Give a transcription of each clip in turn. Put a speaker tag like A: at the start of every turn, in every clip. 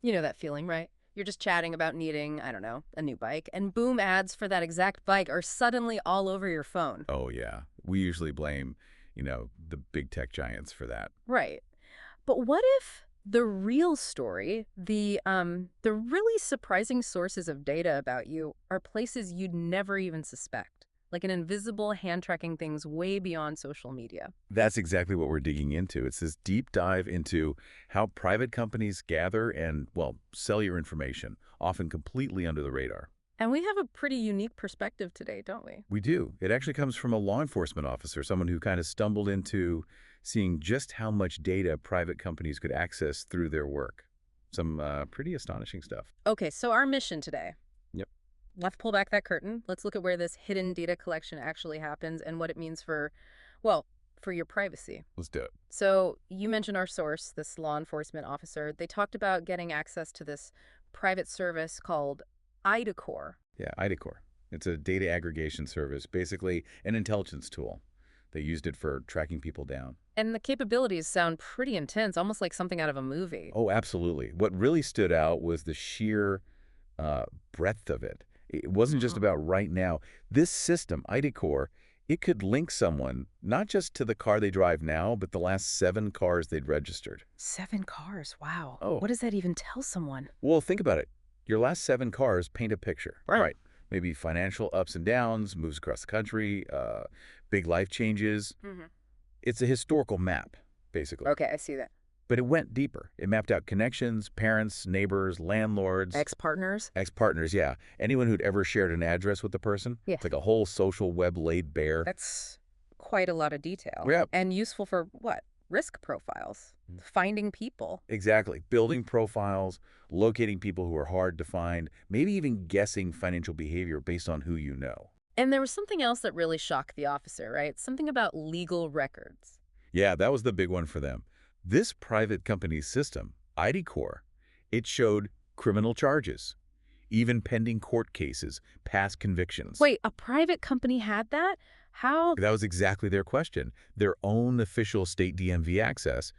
A: You know that feeling, right? You're just chatting about needing, I don't know, a new bike, and boom, ads for that exact bike are suddenly all over your phone.
B: Oh, yeah. We usually blame, the big tech giants for that.
A: Right. But what if the real story, the really surprising sources of data about you are places you'd never even suspect, like an invisible hand tracking things way beyond social media?
B: That's exactly what we're digging into. It's this deep dive into how private companies gather and, well, sell your information, often completely under the radar.
A: And we have a pretty unique perspective today, don't we?
B: We do. It actually comes from a law enforcement officer, someone who kind of stumbled into seeing just how much data private companies could access through their work. Some pretty astonishing stuff.
A: Okay, so our mission today.
B: Yep.
A: Let's pull back that curtain. Let's look at where this hidden data collection actually happens and what it means for, well, for your privacy.
B: Let's do it.
A: So you mentioned our source, this law enforcement officer. They talked about getting access to this private service called IDACORP.
B: Yeah, IDACORP. It's a data aggregation service, basically an intelligence tool. They used it for tracking people down.
A: And the capabilities sound pretty intense, almost like something out of a movie.
B: Oh, absolutely. What really stood out was the sheer breadth of it. It wasn't just about right now. This system, IDACORP, it could link someone not just to the car they drive now, but the last 7 cars they'd registered.
A: 7 cars, wow.
B: Oh,
A: What does that even tell someone?
B: well, think about it. Your last 7 cars paint a picture.
A: Right.
B: Maybe financial ups and downs, moves across the country, big life changes.
A: Hmm.
B: It's a historical map, basically.
A: Okay, I see that.
B: But it went deeper. It mapped out connections, parents, neighbors, landlords,
A: Ex-partners?
B: ex-partners, yeah. Anyone who'd ever shared an address with the person.
A: Yeah.
B: It's like a whole social web laid bare.
A: That's quite a lot of detail.
B: Yeah,
A: And useful for what? Risk profiles. Finding people.
B: exactly. Building profiles, locating people who are hard to find, maybe even guessing financial behavior based on who you know.
A: And there was something else that really shocked the officer, right? Something about legal records.
B: Yeah, that was the big one for them. This private company's system, IDCORP, it showed criminal charges, even pending court cases, past convictions.
A: Wait, a private company had that? How?
B: That was exactly their question. Their own official state DMV access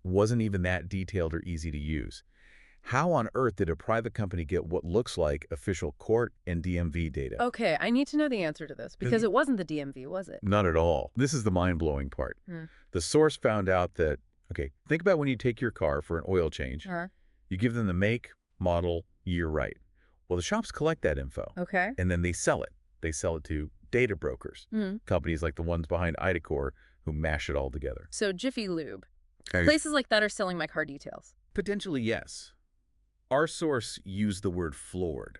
B: wasn't even that detailed or easy to use. How on earth did a private company get what looks like official court and DMV data?
A: Okay, I need to know the answer to this because it wasn't the DMV, was it?
B: Not at all. This is the mind-blowing part.
A: Hmm.
B: The source found out that, okay, think about when you take your car for an oil change.
A: Uh-huh.
B: You give them the make, model, year right. Well, the shops collect that info,
A: Okay.
B: and then they sell it. They sell it to data brokers,
A: Hmm.
B: companies like the ones behind IDACORP who mash it all together.
A: So Jiffy Lube.
B: Okay.
A: Places like that are selling my car details.
B: Potentially, yes. Our source used the word floored.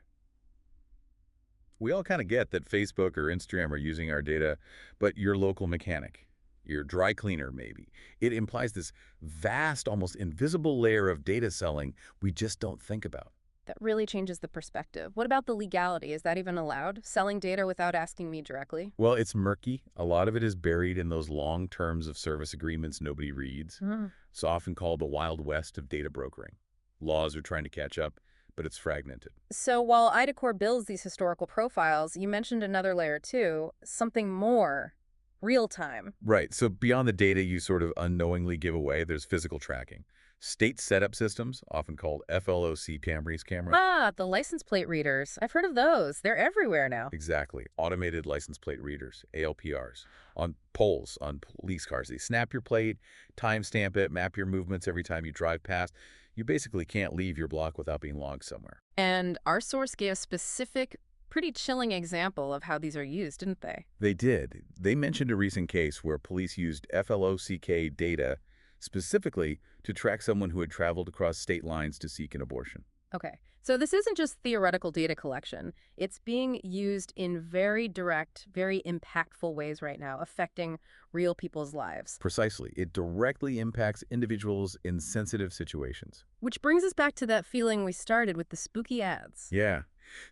B: We all kind of get that Facebook or Instagram are using our data, but your local mechanic, your dry cleaner maybe, it implies this vast, almost invisible layer of data selling we just don't think about.
A: That really changes the perspective. What about the legality? Is that even allowed? Selling data without asking me directly?
B: Well, it's murky. A lot of it is buried in those long terms of service agreements nobody reads.
A: Hmm.
B: It's often called the Wild West of data brokering. Laws are trying to catch up, but it's fragmented.
A: So while IDACORP builds these historical profiles, you mentioned another layer too, something more real time.
B: Right. So beyond the data you sort of unknowingly give away, there's physical tracking. State setup systems, often called FLOC cameras.
A: Ah, the license plate readers. I've heard of those. They're everywhere now.
B: Exactly. Automated license plate readers, ALPRs, on poles, on police cars. They snap your plate, timestamp it, map your movements every time you drive past. You basically can't leave your block without being logged somewhere.
A: And our source gave a specific, pretty chilling example of how these are used, didn't they?
B: They did. They mentioned a recent case where police used FLOCK data specifically to track someone who had traveled across state lines to seek an abortion.
A: Okay. So this isn't just theoretical data collection. It's being used in very direct, very impactful ways right now, affecting real people's lives.
B: Precisely. It directly impacts individuals in sensitive situations.
A: Which brings us back to that feeling we started with the spooky ads.
B: Yeah.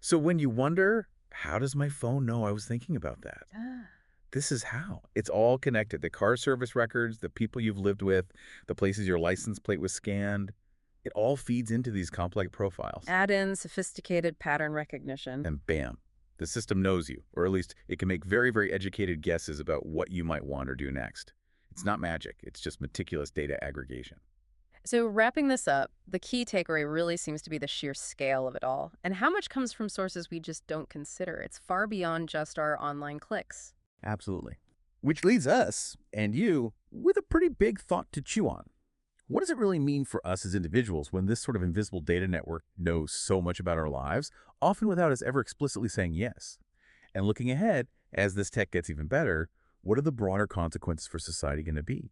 B: So when you wonder, how does my phone know I was thinking about that?
A: Ah.
B: This is how. It's all connected. The car service records, the people you've lived with, the places your license plate was scanned. It all feeds into these complex profiles.
A: Add in sophisticated pattern recognition.
B: And bam, the system knows you, or at least it can make very, very educated guesses about what you might want or do next. It's not magic. It's just meticulous data aggregation.
A: So, wrapping this up, the key takeaway really seems to be the sheer scale of it all, and how much comes from sources we just don't consider. It's far beyond just our online clicks.
C: Absolutely. Which leaves us and you with a pretty big thought to chew on. What does it really mean for us as individuals when this sort of invisible data network knows so much about our lives, often without us ever explicitly saying yes? And looking ahead, as this tech gets even better, what are the broader consequences for society going to be?